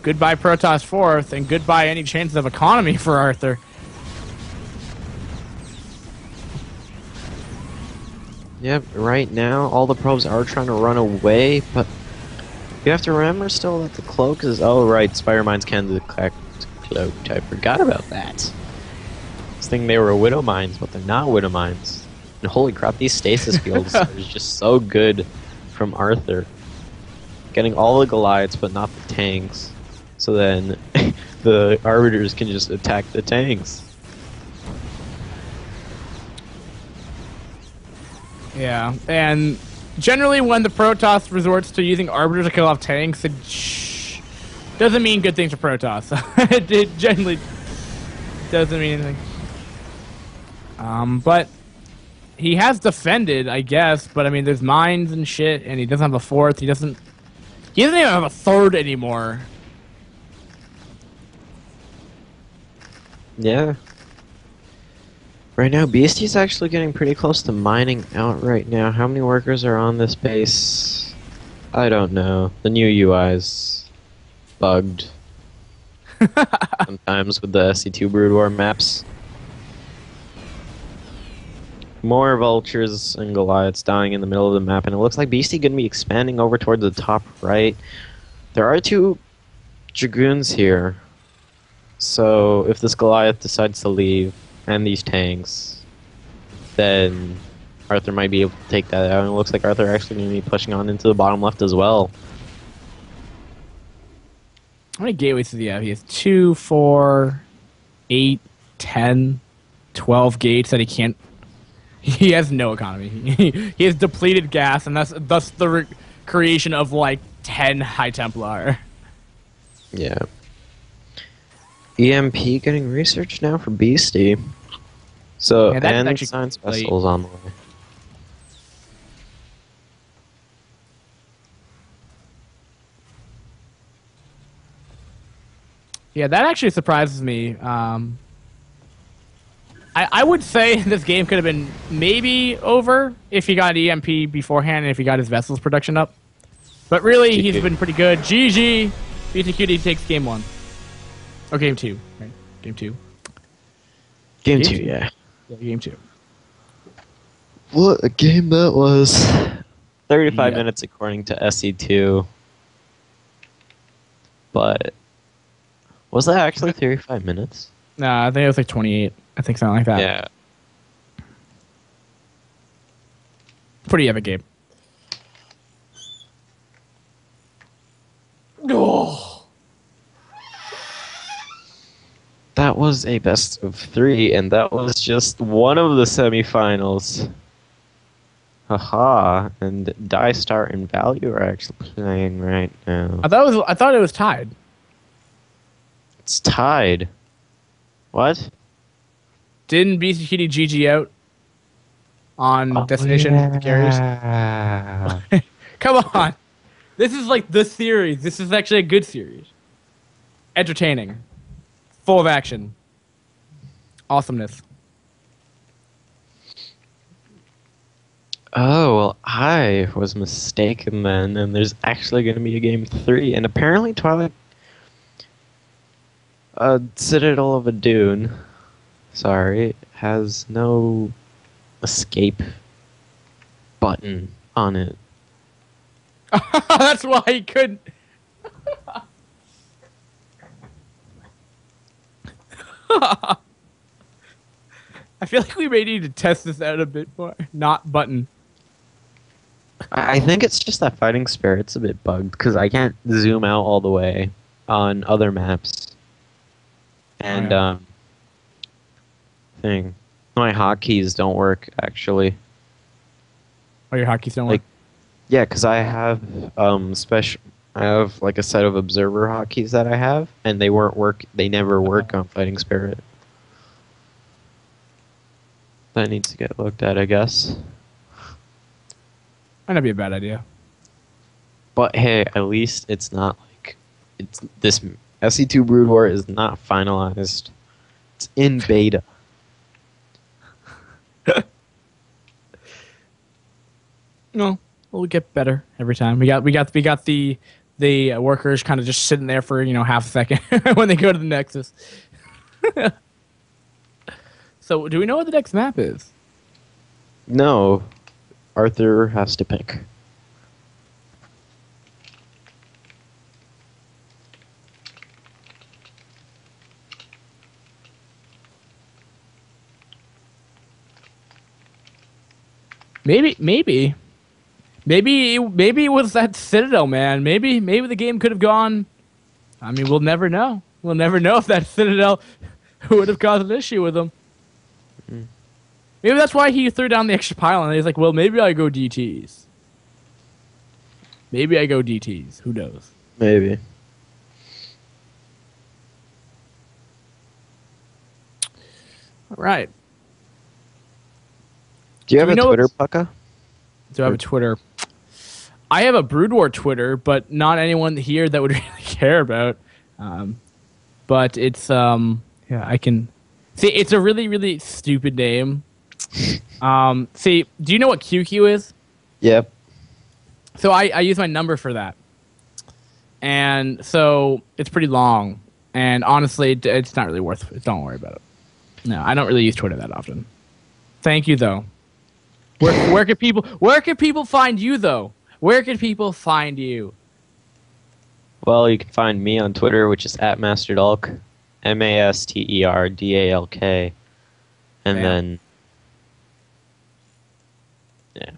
Goodbye Protoss 4th, and goodbye any chances of economy for Arthur. Yep, right now all the probes are trying to run away, but you have to remember still that the cloak is... Oh, right, Spire Mines can detect cloaked. I forgot about that. I was thinking they were Widow Mines, but they're not Widow Mines. And holy crap, these stasis fields are just so good from Arthur. Getting all the Goliaths, but not the tanks. So then the Arbiters can just attack the tanks. Yeah, and generally when the Protoss resorts to using Arbiters to kill off tanks, it doesn't mean good things for Protoss. It generally doesn't mean anything. But he has defended, I guess, but I mean, there's mines and shit, and he doesn't have a fourth. He doesn't even have a third anymore. Yeah. Right now, Beastie's actually getting pretty close to mining out right now. How many workers are on this base? I don't know. The new UI's bugged. Sometimes with the SC2 Brood War maps. More vultures and Goliaths dying in the middle of the map, and it looks like Beastie gonna be expanding over towards the top right. There are 2 Dragoons here. So if this Goliath decides to leave, and these tanks, then Arthur might be able to take that out. And it looks like Arthur actually going to be pushing on into the bottom left as well. How many gateways does he have? He has 2, 4, 8, 10, 12 gates that he can't... He has no economy. He has depleted gas, and thus the creation of, like, 10 High Templar. Yeah. EMP getting researched now for Beastie. So, yeah, and science vessels on the way. Yeah, that actually surprises me. I would say this game could have been maybe over if he got EMP beforehand and if he got his vessels production up. But really, he's been pretty good. GG! BeastyQT takes game 1. Or game 2, right? Game 2. Game 2, yeah. Yeah, game 2. What a game that was. 35 minutes according to SC2. But was that actually 35 minutes? Nah, I think it was like 28. I think something like that. Yeah. Pretty epic game. Oh. That was a best of 3, and that was just one of the semifinals. Haha, and Die-Star and Value are actually playing right now. I thought it was tied. It's tied. What? Didn't BeastyQT GG out on Destination Carriers? Come on. This is like the series. This is actually a good series. Entertaining. Full of action. Awesomeness. Oh, well, I was mistaken then, and there's actually going to be a game 3, and apparently Twilight... Citadel of a Dune, sorry, has no escape button on it. That's why he couldn't... I feel like we may need to test this out a bit more. Not button. I think it's just that Fighting Spirit's a bit bugged, because I can't zoom out all the way on other maps. And, my hotkeys don't work, actually. Oh, your hotkeys don't work? Yeah, because I have, I have, like, a set of observer hotkeys that I have, and they never work on Fighting Spirit. That needs to get looked at, I guess. Might not be a bad idea. But hey, at least it's not like this SC2 Brood War is not finalized. It's in beta. No, we'll get better every time. We got the workers kind of just sitting there for half a second when they go to the Nexus. So, do we know what the next map is? No. Arthur has to pick. Maybe it was that Citadel, man. Maybe the game could have gone. I mean, we'll never know. We'll never know if that Citadel would have caused an issue with him. Mm. Maybe that's why he threw down the extra pylon. And he's like, well, maybe I go DTs. Maybe I go DTs. Who knows? Maybe. All right. Do you have a Twitter, Pucca? Do I have a Twitter? I have a Brood War Twitter, but not anyone here that would really care about. But it's yeah, I can see. It's a really, really stupid name. See, do you know what QQ is? Yep. So I use my number for that, and so it's pretty long. And honestly, it's not really worth it. Don't worry about it. No, I don't really use Twitter that often. Thank you, though. Where can people find you, though? Where can people find you? Well, you can find me on Twitter, which is @MasterDalK, MasterDalk, and then yeah,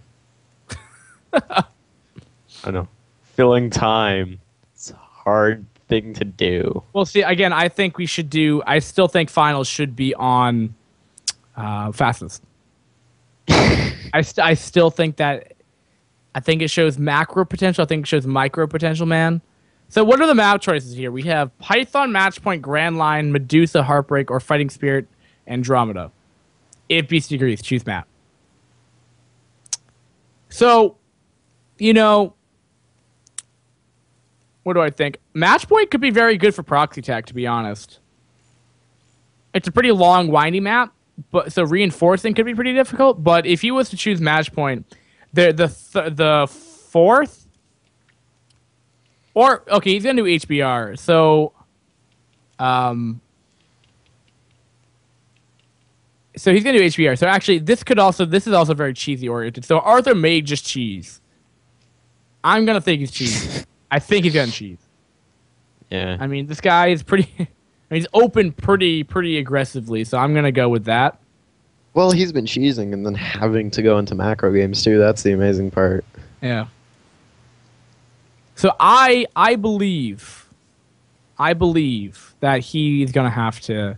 I know, filling time. It's a hard thing to do. Well, see, again, I think we should do. I still think finals should be on fastest. I still think that. I think it shows macro potential. I think it shows micro potential, man. So what are the map choices here? We have Python, Matchpoint, Grand Line, Medusa, Heartbreak, or Fighting Spirit, Andromeda. If Beastie agrees, choose map. So, you know, what do I think? Matchpoint could be very good for proxy tech, to be honest. It's a pretty long, windy map, but so reinforcing could be pretty difficult. But if you was to choose Matchpoint, the fourth. Or, okay, he's going to do HBR. So, so he's going to do HBR. So actually, this is also very cheesy oriented. So Arthur made just cheese. I'm going to think he's cheese. I think he's going to cheese. Yeah. I mean, this guy is pretty, he's open pretty aggressively. So I'm going to go with that. Well, he's been cheesing and then having to go into macro games too. That's the amazing part. Yeah. So I believe that he's gonna have to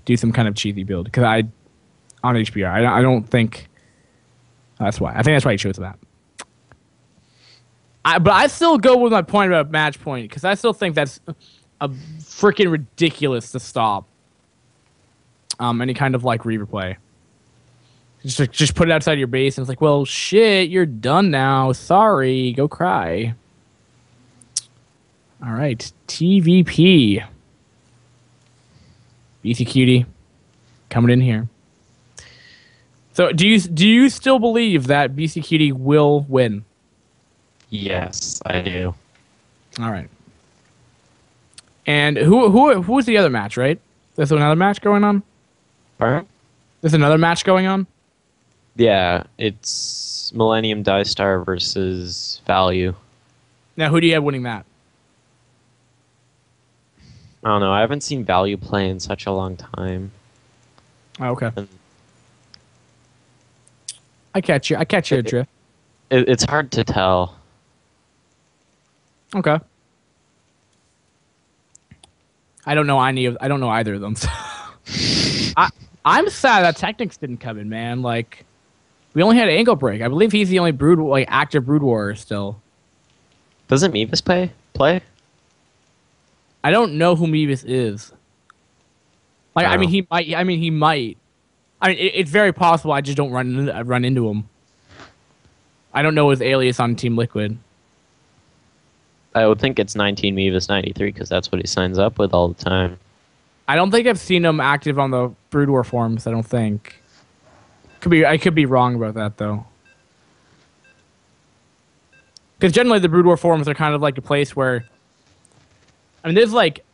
do some kind of cheesy build because on HBR I don't think that's why. I think that's why he chose that. But I still go with my point about match point because I still think that's a freaking ridiculous to stop any kind of like reaver play. Just put it outside your base and it's like, well, shit, you're done now. Sorry, go cry. All right, TVP. BeastyQT coming in here. So, do you still believe that BeastyQT will win? Yes, I do. All right. And who's the other match? Right? There's another match going on. Pardon? There's another match going on. Yeah, it's Millennium Dystar versus Value. Now, who do you have winning that? I don't know. I haven't seen Value play in such a long time. Oh, okay. I catch you. I catch your drift. It's hard to tell. Okay. I don't know either of them. So. I'm sad that Technics didn't come in, man. Like, we only had Ankle Break. I believe he's the only active Brood Warrior still. Doesn't Mevis play? I don't know who Mevis is. Like, Oh. I mean, he might. I mean, it's very possible. I just don't run into him. I don't know his alias on Team Liquid. I would think it's 19 Mevis 93 because that's what he signs up with all the time. I don't think I've seen him active on the Brood War forums. I don't think. I could be wrong about that though. Because generally the Brood War forums are kind of like a place where, I mean, there's like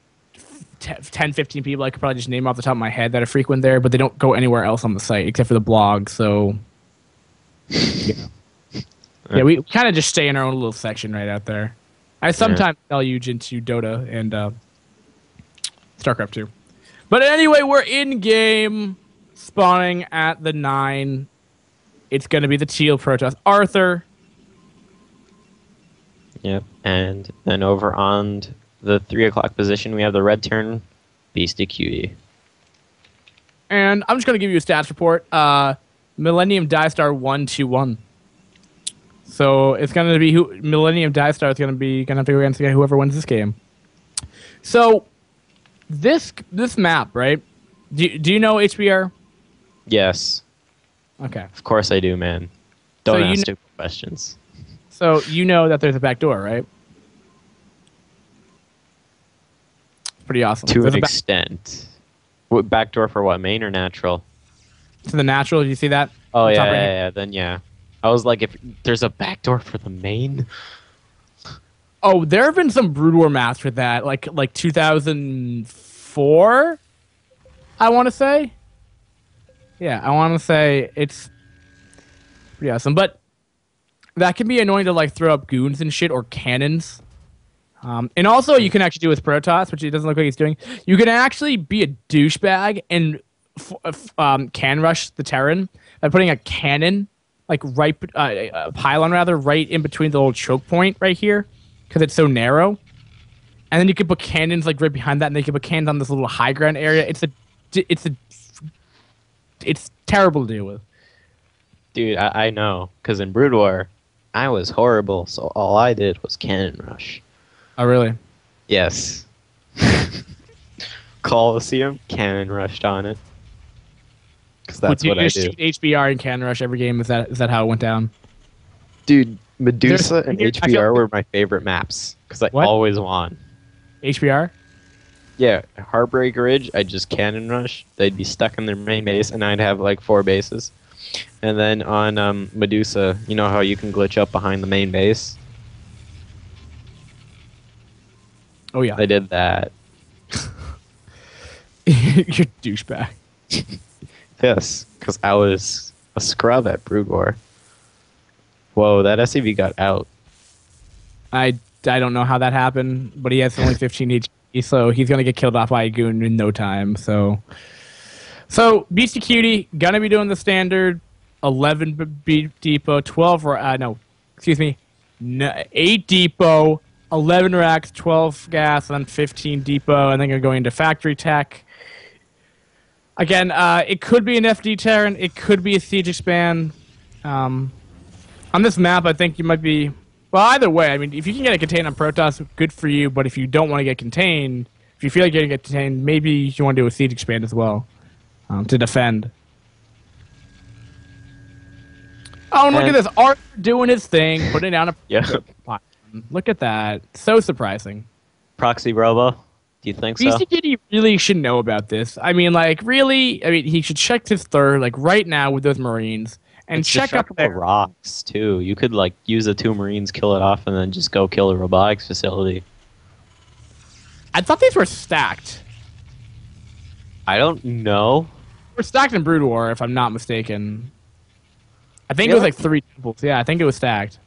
10, 15 people I could probably just name off the top of my head that are frequent there, but they don't go anywhere else on the site except for the blog. So, yeah. Yeah, we kind of just stay in our own little section right out there. I sometimes deluge into Dota and StarCraft 2. But anyway, we're in game, spawning at the 9. It's going to be the teal Protoss Arthur. Yep, and then over on the 3 o'clock position, we have the red turn, BeastyQT. And I'm just going to give you a stats report. Millennium Dystar 1-2-1. So it's going to be Millennium Dystar is going to be going to have to go against whoever wins this game. So this map, right? Do you know HBR? Yes. Okay. Of course I do, man. Don't ask stupid questions. So you know that there's a back door, right? Pretty awesome. To an extent. Back door for what? Main or natural? To the natural. Did you see that? Oh, yeah. Then, yeah. I was like, if there's a back door for the main? Oh, there have been some Brood War maps for that. Like 2004, I want to say. Yeah, I want to say it's pretty awesome. But that can be annoying to like throw up goons and shit or cannons. And also you can actually do with Protoss, which it doesn't look like he's doing. You can actually be a douchebag and can rush the Terran by putting a cannon, like a pylon rather, right in between the little choke point right here, because it's so narrow. And then you can put cannons like right behind that, and they can put cannons on this little high ground area. It's terrible to deal with. Dude, I know, because in Brood War, I was horrible, so all I did was cannon rush. Oh, really? Yes. Coliseum, cannon rushed on it. Because that's what I do. Shoot HBR and cannon rush every game? Is that how it went down? Dude, Medusa and HBR were my favorite maps, because I always won. HBR? Yeah, Heartbreak Ridge, I'd just cannon rush. They'd be stuck in their main base, and I'd have like 4 bases. And then on Medusa, you know how you can glitch up behind the main base? Oh, yeah. I did that. You're a douchebag. Yes, because I was a scrub at Brood War. Whoa, that SCV got out. I don't know how that happened, but he has only 15 HP, so he's going to get killed off by a goon in no time. So BeastyQT, going to be doing the standard 11 depot, 8 depot, 11 racks, 12 gas, and then 15 depot, and then going to go into factory tech. Again, it could be an FD Terran, it could be a siege expand. On this map, I think you might be... Well, either way, I mean, if you can get a contain on Protoss, good for you, but if you don't want to get contained, if you feel like you're going to get contained, maybe you want to do a siege expand as well to defend. Oh, and look at this. Art doing his thing, putting down a... Yeah. Look at that. So surprising. Proxy Robo? Do you think so? BeastyQT really should know about this. I mean, like, really? I mean, he should check his third, like, right now with those Marines. And check up the rocks, too. You could, like, use the 2 Marines, kill it off, and then just go kill the robotics facility. I thought these were stacked. I don't know. We're stacked in Brood War, if I'm not mistaken. I think it was, like, 3 temples. Yeah, I think it was stacked.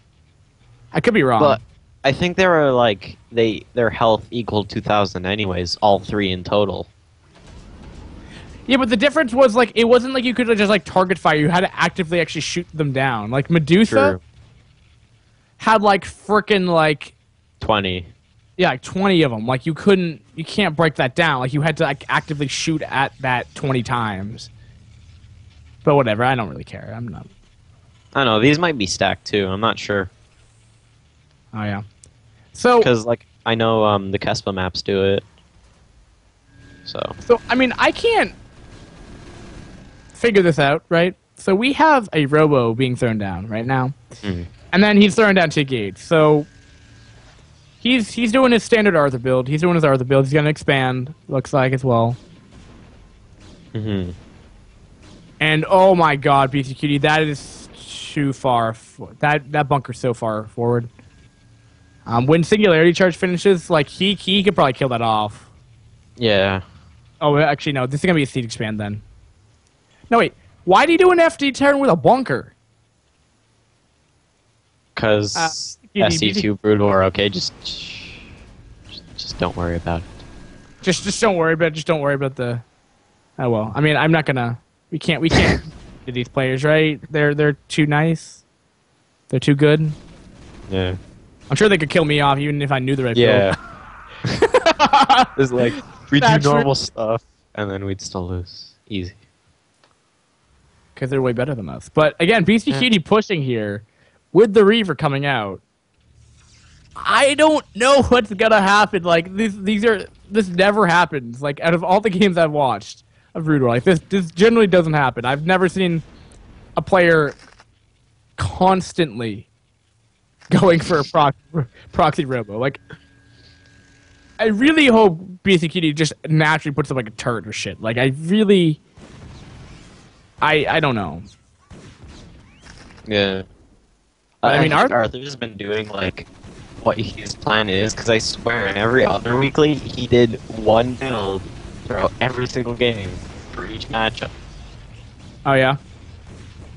I could be wrong. But I think they were, like, their health equaled 2,000 anyways, all 3 in total. Yeah, but the difference was, like, it wasn't like you could just, like, target fire. You had to actively actually shoot them down. Like, Medusa had, like, frickin', like... 20. Yeah, like, 20 of them. Like, you can't break that down. Like, you had to, like, actively shoot at that 20 times. But whatever, I don't really care. I'm not... I don't know, these might be stacked, too. I'm not sure. Oh, yeah. So... Because, like, I know the Kespa maps do it. So, I mean, I can't figure this out, right? So we have a Robo being thrown down right now. Mm-hmm. And then he's throwing down 2 gates. So he's doing his standard Arthur build. He's doing his Arthur build. He's going to expand, looks like, as well. Mm-hmm. And, oh my god, BTQT, that is too far. That bunker's so far forward. When Singularity Charge finishes, like, he could probably kill that off. Yeah. Oh, actually, no. This is going to be a siege expand, then. No, wait. Why do you do an FD Terran with a bunker? Because SC2 Brood War, okay, just don't worry about it. Just don't worry about it. Just don't worry about the. Oh well. I mean, I'm not gonna. We can't do these players, right? They're too nice. They're too good. Yeah. I'm sure they could kill me off even if I knew the right build. Yeah. It's like we do normal stuff and then we'd still lose. Easy. Because they're way better than us. But again, BeastyQT pushing here with the Reaver coming out. I don't know what's gonna happen. Like this never happens. Like out of all the games I've watched of Brood War, like this generally doesn't happen. I've never seen a player constantly going for a proxy robo. Like I really hope BeastyQT just naturally puts up like a turret or shit. Like I don't know. Yeah. I mean, Arthur's been doing like what his plan is, because I swear in every other weekly he did one build throughout every single game for each matchup. Oh yeah?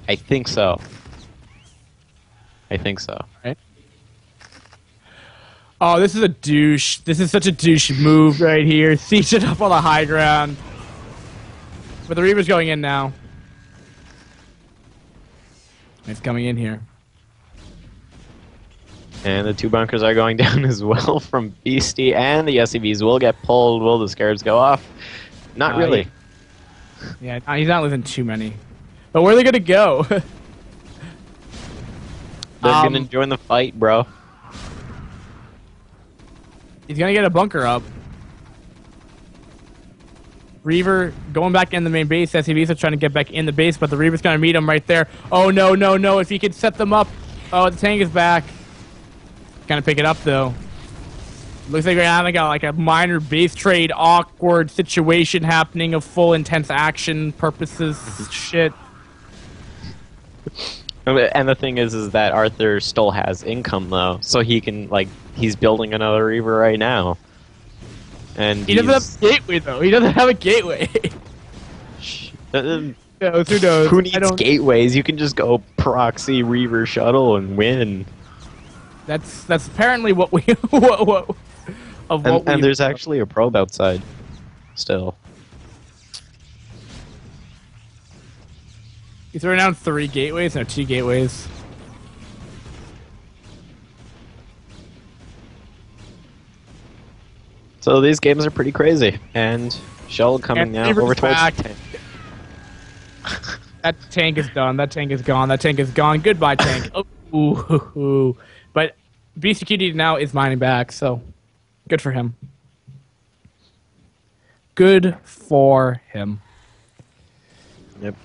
I think so. Right. Oh, this is a douche. This is such a douche move right here. Siege it up on the high ground. But the Reaver's going in now. It's coming in here. And the 2 bunkers are going down as well from Beastie, and the SCVs will get pulled. Will the scarabs go off? Not really. Yeah, he's not losing too many. But where are they going to go? They're going to join the fight, bro. He's going to get a bunker up. Reaver going back in the main base. SCVs are trying to get back in the base, but the Reaver's going to meet him right there. Oh, no, no, no. If he could set them up. Oh, the tank is back. Gonna pick it up though. Looks like we're having like a minor base trade, awkward situation happening of full intense action purposes. Shit. And the thing is that Arthur still has income though, so he can he's building another Reaver right now. And he doesn't have a gateway though. He doesn't have a gateway. Who knows? Who needs gateways? You can just go proxy Reaver shuttle and win. That's apparently what we and there's actually a probe outside still. He's throwing down 3 gateways, no 2 gateways. So these games are pretty crazy. And Shell coming now over towards the tank. That tank is done. That tank is gone. That tank is gone. Goodbye, tank. Ooh. But BeastyQT now is mining back, so good for him. Good for him. Yep.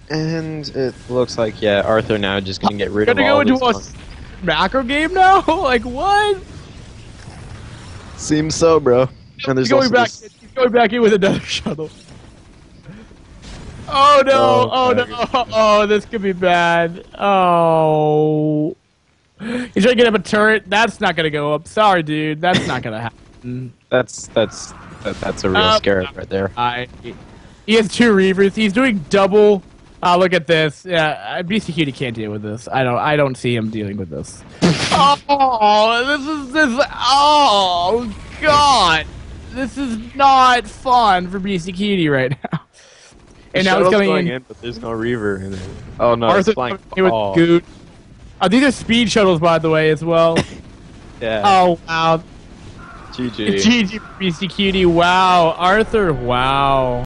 And it looks like, yeah, Arthur now just gonna get rid of all Gonna go into a macro game now? Like, what? Seems so, bro. And there's he's going back in with another shuttle. Oh no! Oh no! Oh, this could be bad. Oh, he's trying to get up a turret. That's not gonna go up. Sorry, dude. That's not gonna happen. That's a real scarab right there. He has 2 Reavers. He's doing double. Look at this. Yeah, BeastyQT can't deal with this. I don't see him dealing with this. Oh, this. Oh God, this is not fun for BeastyQT right now. And now it's going in, but there's no Reaver in it. Oh no, Arthur's it's flying. With Goot. These are speed shuttles, by the way, as well. Yeah. Oh wow. GG. GG BeastyQT. Wow. Arthur. Wow.